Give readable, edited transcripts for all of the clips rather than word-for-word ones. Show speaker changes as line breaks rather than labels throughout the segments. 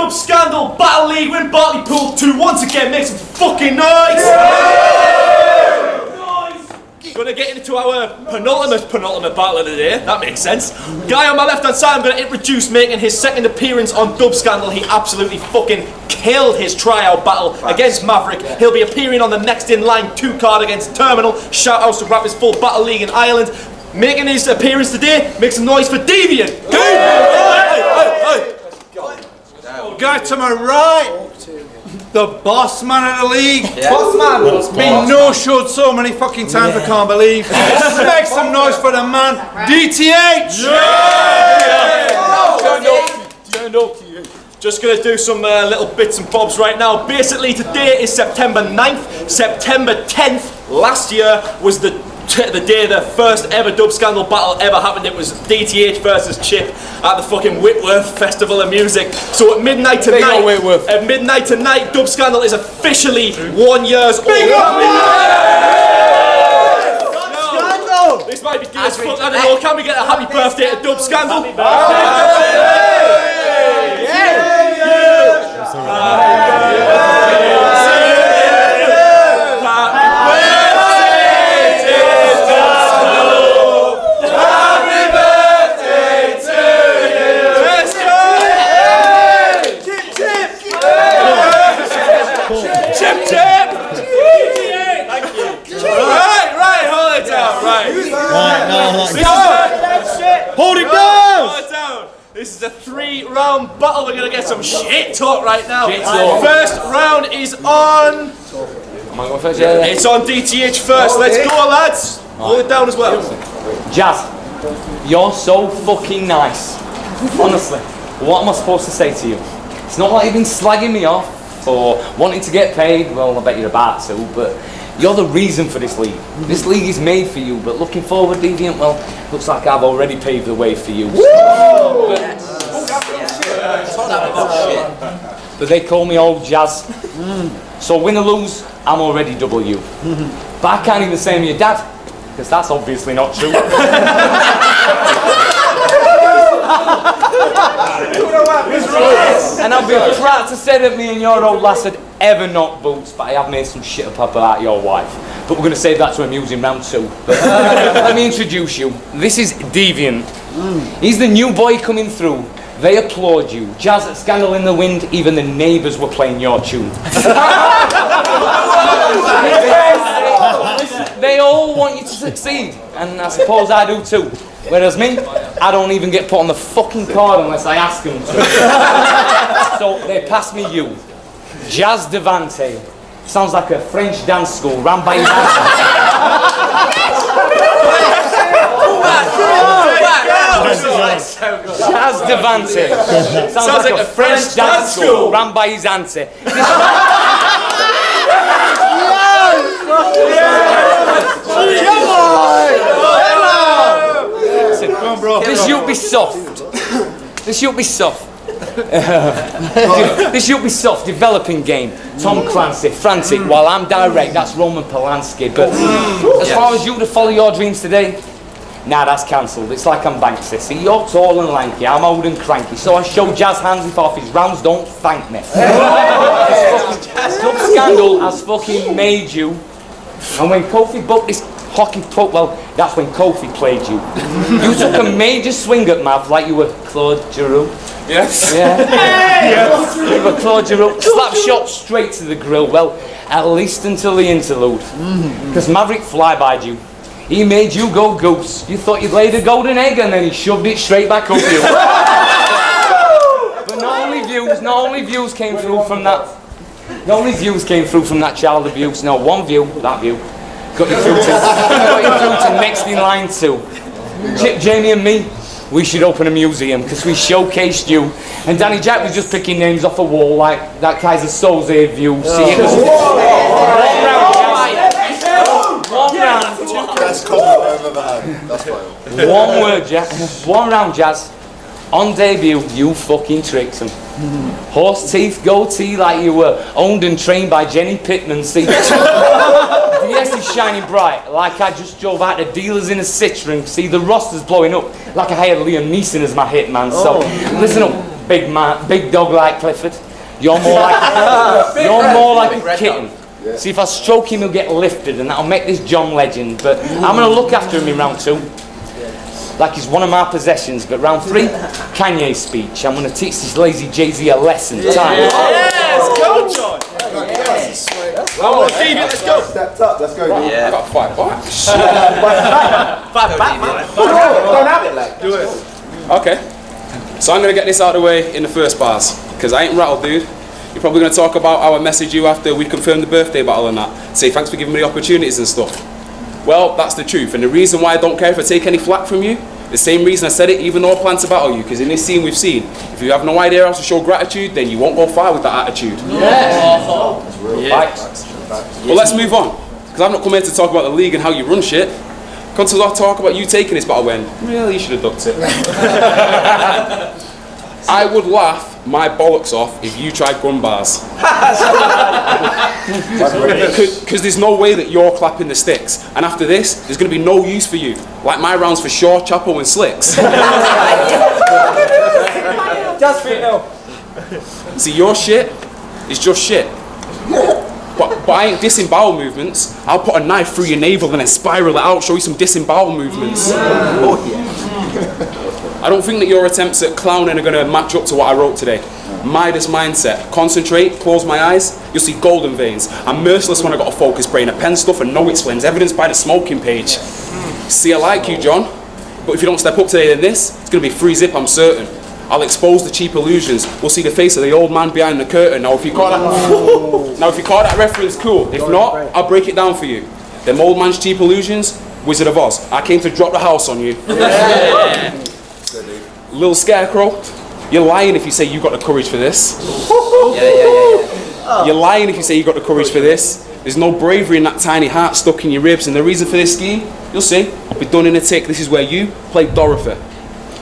DubScandal Battle League win Bartlepool 2 once again. Make some fucking noise! Gonna get into our penultimate battle of the day. That makes sense. Guy on my left hand side, I'm gonna introduce, making his second appearance on DubScandal. He absolutely fucking killed his tryout battle against Maverick. He'll be appearing on the next in line 2 card against Terminal. Shout outs to Rappers Full Battle League in Ireland. Making his appearance today, make some noise for Deviant.
Guy to my right, the boss man of the league.
Boss man.
Been no-showed so many fucking times I can't believe. Make some noise for the man, DTH.
Turned up. Just gonna do some little bits and bobs right now. Basically, today is September 9th. September 10th last year was the day the first ever DubScandal battle ever happened. It was DTH versus Chip at the fucking Whitworth Festival of Music. So at midnight tonight, DubScandal is officially 1 year old. This might be good as fuck. I don't know. Can we get a happy birthday to DubScandal? Hold it down! This is a 3-round battle. We're gonna get some shit talk right now. First round is on. It's on DTH first. Let's go, lads. Hold it down as well.
Jazz, you're so fucking nice. Honestly, what am I supposed to say to you? It's not like you've been slagging me off or wanting to get paid. Well, I bet you're about to, but you're the reason for this league. This league is made for you, but looking forward, Deviant, well, looks like I've already paved the way for you. But they call me Old Jazz. So win or lose, I'm already W. But I can't even say I'm your dad, because that's obviously not true. And I'd be proud to say that me and your old lass had ever knocked boots, but I have made some shit up about your wife. But we're going to save that to amuse in round 2. But let me introduce you. This is Deviant. He's the new boy coming through. They applaud you. Jazz at Scandal in the Wind, even the neighbours were playing your tune. They all want you to succeed, and I suppose I do too. Whereas me, I don't even get put on the fucking card unless I ask them to. So they pass me you. Jazz Deviant. Sounds like a French dance school run by his Jazz Deviant. Sounds like a French dance school run by his auntie. This you'll be soft. This you'll be soft. This you'll be soft. Developing game. Tom Clancy, frantic. While I'm direct, that's Roman Polanski. But as far as you to follow your dreams today, nah, that's cancelled. It's like I'm Banksy. See, you're tall and lanky. I'm old and cranky. So I show Jazz hands if off his rounds don't thank me. DubScandal has fucking made you. And when Kofi booked this hockey puck, well, that's when Kofi played you. You took a major swing at Mav like you were Claude Giroux.
Yes.
Yeah. Yes. You were Claude Giroux. Slap shot straight to the grill. Well, at least until the interlude. Because Maverick flybyed you. He made you go goose. You thought you'd laid a golden egg and then he shoved it straight back up you. But not only views came through from that. Not only views came through from that child abuse. No, one view, that view. Got you through to next in line 2. Chip, Jamie and me, we should open a museum because we showcased you. And Danny Jack was just picking names off a wall like that Kaiser Soze view. See, it was one word, Jazz. One round, Jazz. On debut, you fucking tricked them. Horse teeth, goatee like you were owned and trained by Jenny Pittman. See, the S is shining bright like I just drove out the dealers in a Citroen. See, the roster's blowing up like I hired Liam Neeson as my hitman. So, listen up. big man, big dog like Clifford. You're more like a kitten. See, if I stroke him, he'll get lifted, and that'll make this John legend. But I'm going to look after him in round 2. Like he's one of my possessions. But round 3, Kanye's speech. I'm going to teach this lazy Jay-Z a lesson. Time.
Yes, go, John. Well, Deviant, let's go.
Stepped up, let's go.
I got 5 bucks.
5 back, man.
Don't have it, like.
Do it. Okay. So I'm going to get this out of the way in the first bars. Because I ain't rattled, dude. You're probably going to talk about how I messaged you after we confirmed the birthday battle and that. Say thanks for giving me the opportunities and stuff. Well, that's the truth. And the reason why I don't care if I take any flack from you, the same reason I said it, even though I plan to battle you. Because in this scene we've seen, if you have no idea how to show gratitude, then you won't go far with that attitude. Well, let's move on. Because I've not come here to talk about the league and how you run shit. Come to talk about you taking this battle when, really, you should have ducked it. I would laugh my bollocks off if you tried gun bars. Because there's no way that you're clapping the sticks. And after this, there's going to be no use for you. Like my rounds for Shaw, Chapo and Slicks.
Just for you know.
See, your shit is just shit. But I ain't disembowel movements. I'll put a knife through your navel and then spiral it out, show you some disembowel movements. I don't think that your attempts at clowning are going to match up to what I wrote today. Midas mindset. Concentrate, close my eyes, you'll see golden veins. I'm merciless when I got a focused brain. A pen stuff and no explains, evidenced by the smoking page. See, I like you, John. But if you don't step up today, then this, it's going to be free zip, I'm certain. I'll expose the cheap illusions. We'll see the face of the old man behind the curtain. Now, if you caught that reference, cool. If not, I'll break it down for you. Them old man's cheap illusions, Wizard of Oz. I came to drop the house on you. Little scarecrow, you're lying if you say you got the courage for this. You're lying if you say you got the courage for this. There's no bravery in that tiny heart stuck in your ribs. And the reason for this scheme, you'll see, I'll be done in a tick. This is where you play Dorothy.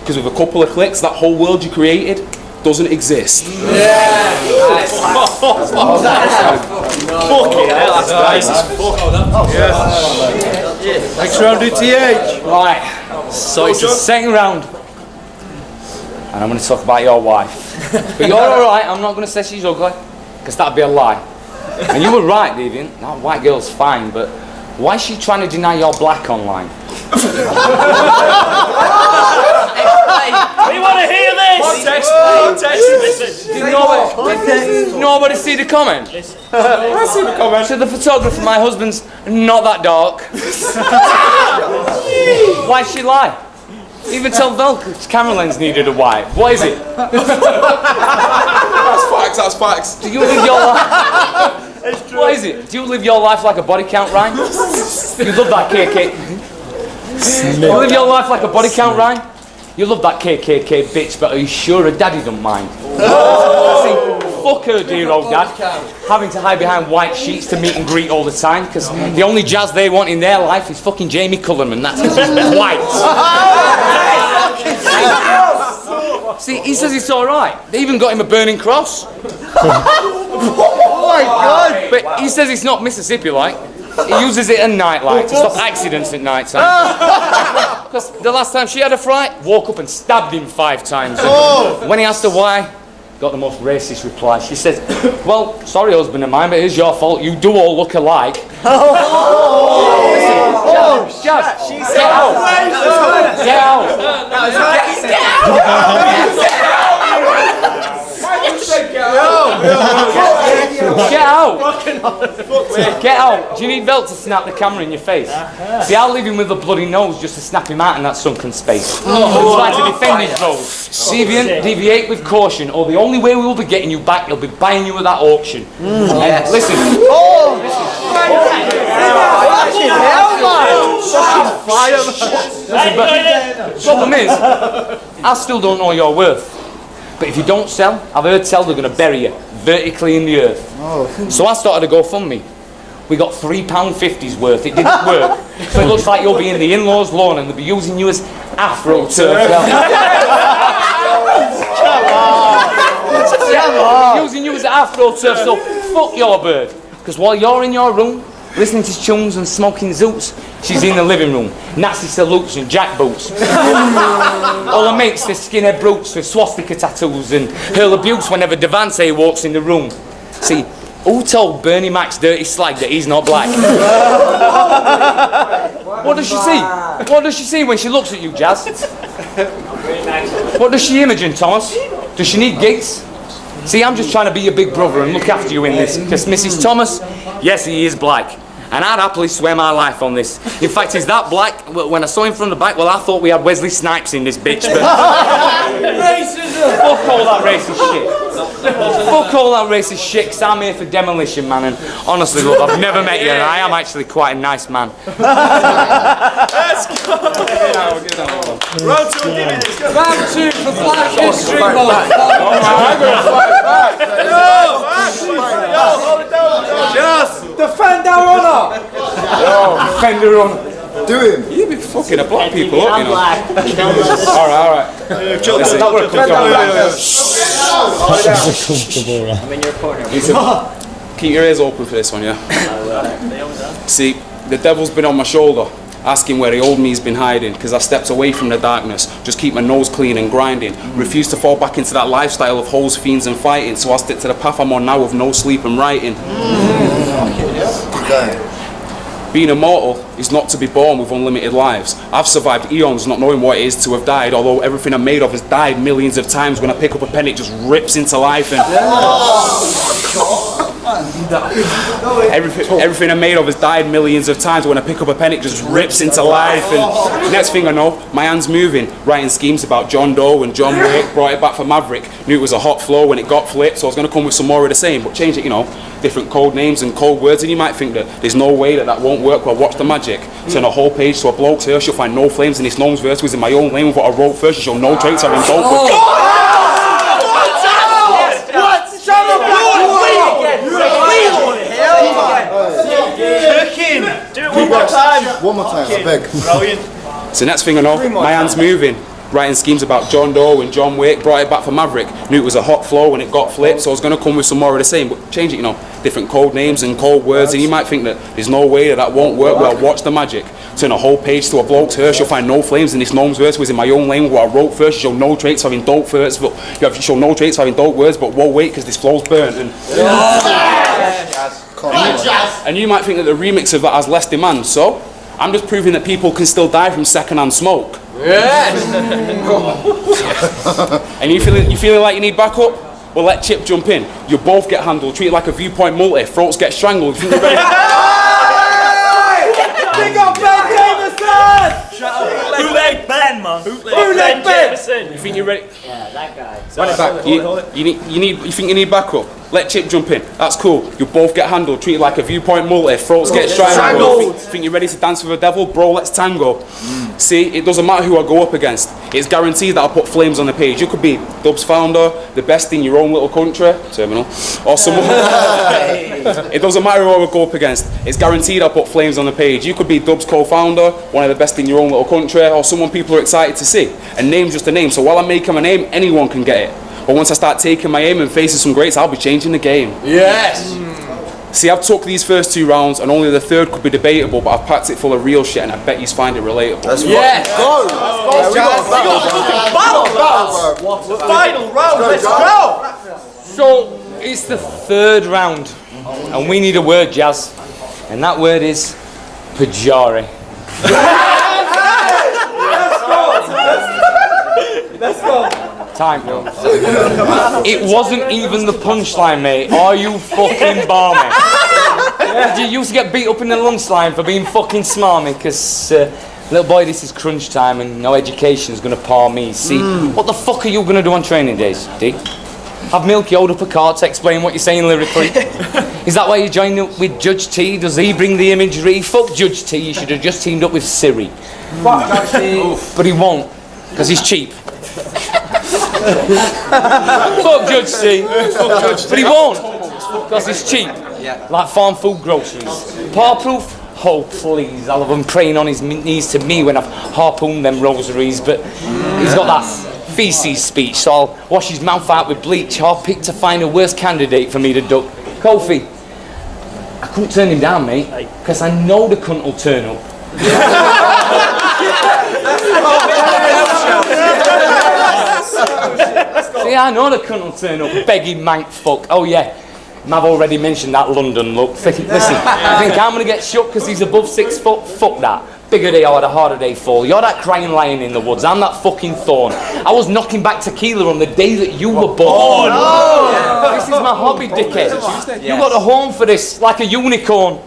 Because with a couple of clicks, that whole world you created doesn't exist.
Fucking hell, that's nice as fuck.
Next round, DTH.
Right, so it's the second round. And I'm going to talk about your wife. But you're alright, I'm not going to say she's ugly. Because that'd be a lie. And you were right, Deviant. That white girl's fine, but why is she trying to deny you're black online?
We want to hear this! Context, listen.
Did nobody see the comment?
I see the comment.
So the photographer, my husband's not that dark. Why'd she lie? Even tell Vel camera lens needed a wipe. What is it?
That's facts.
Do you live your life? What is it? Do you live your life like a body count, Ryan? You love that KK. You live your life like a body count, Ryan? You love that KKK bitch, but are you sure her daddy don't mind? Fuck her, dear old dad. Having to hide behind white sheets to meet and greet all the time, because the only jazz they want in their life is fucking Jamie Cullerman. That's because he's white. See, he says it's alright. They even got him a burning cross.
Oh my God!
But he says it's not Mississippi like. He uses it at night like to stop accidents at night time. Because the last time she had a fright, woke up and stabbed him 5 times. When he asked her why, got the most racist reply. She says, well, sorry husband of mine, but it's your fault. You do all look alike. Listen, Jazz, get out. Get out. Get out! Get out! Do you need Belt to snap the camera in your face? See, I'll leave him with a bloody nose just to snap him out in that sunken space. He'll try to defend his nose. Deviate with caution, or the only way we will be getting you back, he'll be buying you at that auction. Listen. Listen, but problem is, I still don't know your worth. But if you don't sell, I've heard tell they're going to bury you vertically in the earth. So I started a GoFundMe. We got £3.50's worth. It didn't work. So it looks like you'll be in the in-laws' lawn and they'll be using you as AfroTurf. Using you as AfroTurf, so fuck your bird. Because while you're in your room, listening to tunes and smoking zoots. She's in the living room, nasty salutes and jackboots. All her mates, they're skinhead brutes with swastika tattoos and hurl abuse whenever Deviant walks in the room. See, who told Bernie Mac's dirty slag that he's not black? What does she see? What does she see when she looks at you, Jazz? What does she imagine, Thomas? Does she need gigs? See, I'm just trying to be your big brother and look after you in this, because Mrs. Thomas, yes, he is black. And I'd happily swear my life on this. In fact, he's that black, when I saw him from the back, well, I thought we had Wesley Snipes in this bitch, but... Racism! Fuck all that racist shit. Fuck all that racist shit, because I'm here for demolition, man, and honestly, look, I've never met you, and I am actually quite a nice man.
Let's go! Round 2 of Deviant.
Round 2 for Black History Month.
Hold it down, Jazz!
Defend our honour!
Defend her on.
Do him!
You be fucking the black people up, you know. Alright.
Chill down,
I'm in your corner.
Keep your ears open for this one, yeah? See, the devil's been on my shoulder, asking where the old me's been hiding, because I stepped away from the darkness, just keep my nose clean and grinding, refuse to fall back into that lifestyle of hoes, fiends and fighting, so I stick to the path I'm on now with no sleep and writing. Being immortal is not to be born with unlimited lives. I've survived eons not knowing what it is to have died, although everything I'm made of has died millions of times. When I pick up a pen, it just rips into life, and everything I'm made of has died millions of times. When I pick up a pen, it just rips into life, and next thing I know, my hand's moving, writing schemes about John Doe and John Wick, brought it back for Maverick, knew it was a hot flow when it got flipped, so I was going to come with some more of the same, but change it, you know, different code names and code words, and you might think that there's no way that won't work. Well, watch the magic. Turn a whole page to a bloke's hair, you'll find no flames in this gnome's verse was in my own lane with what I wrote first, you show no traits of involvement.
Do it one more time.
One more time, I beg.
Brilliant.
So next thing I know, my hand's moving, writing schemes about John Doe and John Wick, brought it back for Maverick, knew it was a hot flow when it got flipped, so I was going to come with some more of the same, but change it, you know, different code names and code words, and you might think that there's no way that won't work. Well, watch the magic. Turn a whole page to a bloke's hearse, you'll find no flames in this gnome's verse was in my own lane with what I wrote first, you show no traits of having dope words, but you have to show no traits of having dope words, but whoa, wait, because this flow's burnt, and... And you might think that the remix of that has less demand, so I'm just proving that people can still die from second-hand smoke.
Yes!
And you feeling like you need backup? Well, let Chip jump in. You both get handled, treat it like a viewpoint multi, throats get strangled. You think you're ready?
Big up Ben Jameson!
Bootleg Ben, man.
Bootleg Ben!
You think you're ready?
Yeah, that guy.
Run it back. You think you need backup? Let Chip jump in. That's cool. You both get handled, treated like a viewpoint multi, throats get strangled. Think you're ready to dance with a devil? Bro, let's tango. See, it doesn't matter who I go up against. It's guaranteed that I'll put flames on the page. You could be Dub's founder, the best in your own little country, terminal, or someone. It doesn't matter who I would go up against. It's guaranteed I'll put flames on the page. You could be Dub's co-founder, one of the best in your own little country, or someone people are excited to see. A name's just a name, so while I'm making my name, anyone can get it. But once I start taking my aim and facing some greats, I'll be changing the game.
Yes!
See, I've took these first 2 rounds, and only the third could be debatable, but I've packed it full of real shit, and I bet you find it relatable.
Yes!
Go!
Final round, let's go!
So, it's the 3rd round, and we need a word, Jazz, and that word is Pajari.
Let's go!
Time. It wasn't even the punchline, mate. Are you fucking balmy? You used to get beat up in the lunchline for being fucking smarmy, because, little boy, this is crunch time and no education's gonna par me. See, what the fuck are you gonna do on training days, D? Have Milky hold up a card to explain what you're saying lyrically? Is that why you joined up with Judge T? Does he bring the imagery? Fuck Judge T, you should have just teamed up with Siri.
Fuck Judge T!
But he won't, because he's cheap. Fuck Judge T. But he won't, because he's cheap. Like farm food groceries. Par-proof? Oh please, I'll have him praying on his knees to me when I've harpooned them rosaries, but he's got that feces speech, so I'll wash his mouth out with bleach. I'll pick to find a worse candidate for me to duck. Kofi, I couldn't turn him down, mate, because I know the cunt will turn up. See, I know the cunt will turn up, begging mank fuck. Oh yeah, I've already mentioned that London look. Listen, you think I'm gonna get shook because he's above 6 foot? Fuck that. Bigger they are, the harder they fall. You're that crying lion in the woods. I'm that fucking thorn. I was knocking back tequila on the day that you were born. This is my hobby, dickhead. You got a horn for this, like a unicorn.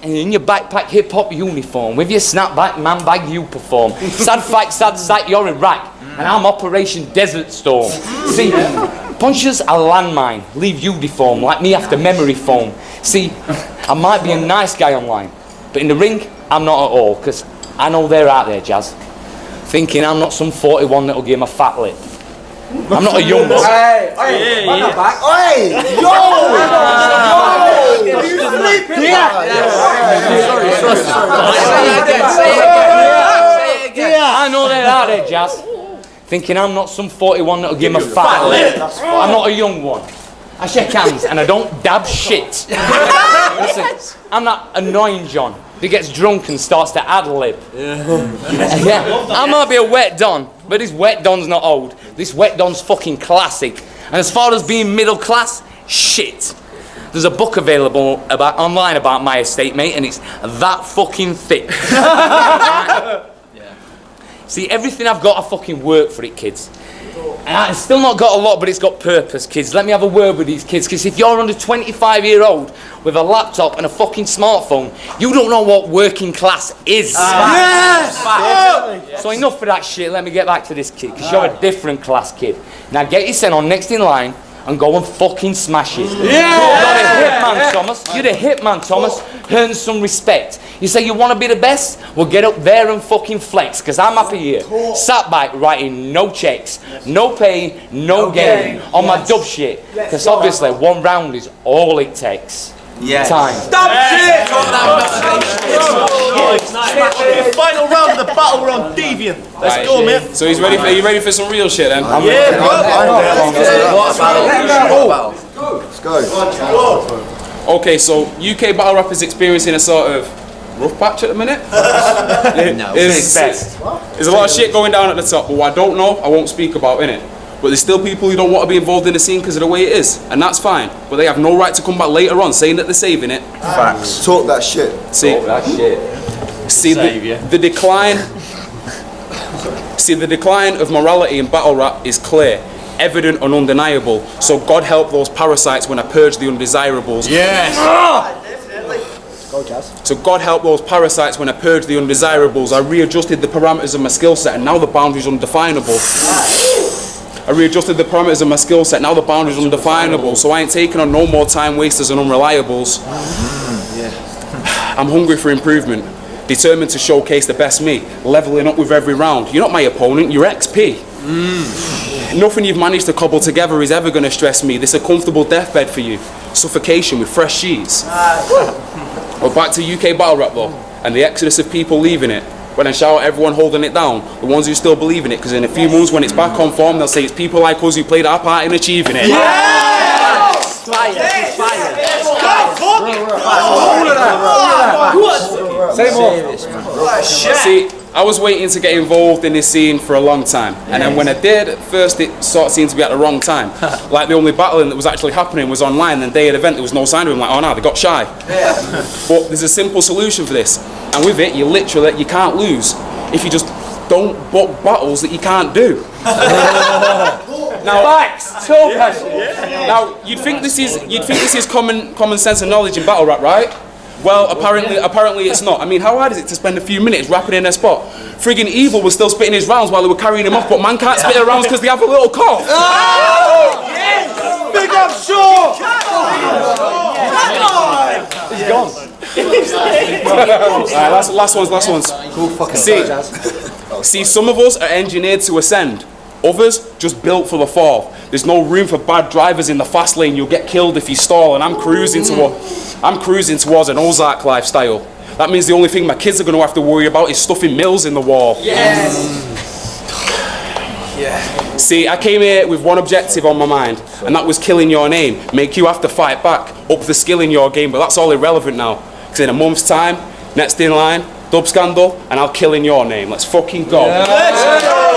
In your backpack hip hop uniform with your snapback man bag you perform. Sad fact, sad sight, you're in Iraq and I'm Operation Desert Storm. See, punches a landmine, leave you deformed like me after memory foam. See, I might be a nice guy online, but in the ring I'm not at all, because I know they're out there, Jazz, thinking I'm not some 41 that'll give him a fat lip. I'm not a young one.
Hey, run that back. Hey, yo! Are you sleeping?
I know they're out there, Jazz, thinking I'm not some 41 that'll give him a fat lip. I'm not a young one. I shake hands and I don't dab shit. Listen, I'm that annoying John who gets drunk and starts to ad-lib. Yeah, I might be a wet don, but this wet don's not old. This wet don's fucking classic. And as far as being middle class, shit. There's a book available online about my estate, mate, and it's that fucking thick. See, everything I've got, I fucking work for it, kids. And I've still not got a lot, but it's got purpose, kids. Let me have a word with these kids, because if you're under 25-year-old with a laptop and a fucking smartphone, you don't know what working class is.
Yes!
So enough of that shit, let me get back to this kid, because you're a different class kid. Now get your son on next in line and go and fucking smash it. You're the hitman, Thomas. You're the hitman, Thomas. Earn some respect. You say you want to be the best? Well, get up there and fucking flex, because I'm happy here. Sat back writing no checks, no pay, no gain on my dub shit. Because obviously 1 round is all it takes. Time.
Stop shit!
Final round of the battle, we're on Deviant. Let's go, mate.
So he's ready for, are you ready for some real shit then?
Yeah,
Let's go.
Okay, so UK battle rap is experiencing a sort of rough patch at the minute. There's a lot of shit going down at the top, but what I don't know, I won't speak about, innit? But there's still people who don't want to be involved in the scene because of the way it is, and that's fine. But they have no right to come back later on saying that they're saving it.
Facts. Talk that shit.
See, the decline. See, the decline of morality in battle rap is clear, evident and undeniable. So God help those parasites when I purge the undesirables.
Yes.
Go, Jazz.
So God help those parasites when I purge the undesirables. I readjusted the parameters of my skill set and now the boundary's undefinable. I readjusted the parameters of my skill set, now the boundary's undefinable. So I ain't taking on no more time wasters and unreliables. I'm hungry for improvement, determined to showcase the best me, leveling up with every round. You're not my opponent, you're XP. Nothing you've managed to cobble together is ever going to stress me. This is a comfortable deathbed for you, suffocation with fresh sheets. But back to UK battle rap though, and the exodus of people leaving it. When I shout at everyone holding it down, the ones who still believe in it, because in a few months when it's back on form, they'll say it's people like us who played our part in achieving it. See, I was waiting to get involved in this scene for a long time, and then when I did, at first it sort of seemed to be at the wrong time. Like the only battling that was actually happening was online, and the day of the event there was no sign of him, like, oh no, they got shy. But there's a simple solution for this, and with it, you can't lose if you just don't book battles that you can't do. Now, now you'd think this is common sense and knowledge in battle rap, right? Well, apparently it's not. I mean, how hard is it to spend a few minutes rapping in their spot? Friggin' Evil was still spitting his rounds while they were carrying him off, but man can't spit their rounds because they have a little cough.
Oh! Yes! Big up Shaw!
He's gone.
Alright, last ones.
Cool fucking
See, some of us are engineered to ascend. Others just built for the fall. There's no room for bad drivers in the fast lane. You'll get killed if you stall. And I'm cruising towards an Ozark lifestyle. That means the only thing my kids are going to have to worry about is stuffing mills in the wall.
Yes.
See, I came here with one objective on my mind, and that was killing your name. Make you have to fight back, up the skill in your game, but that's all irrelevant now. Because in a month's time, next in line, DubScandal, and I'll kill in your name. Let's fucking go.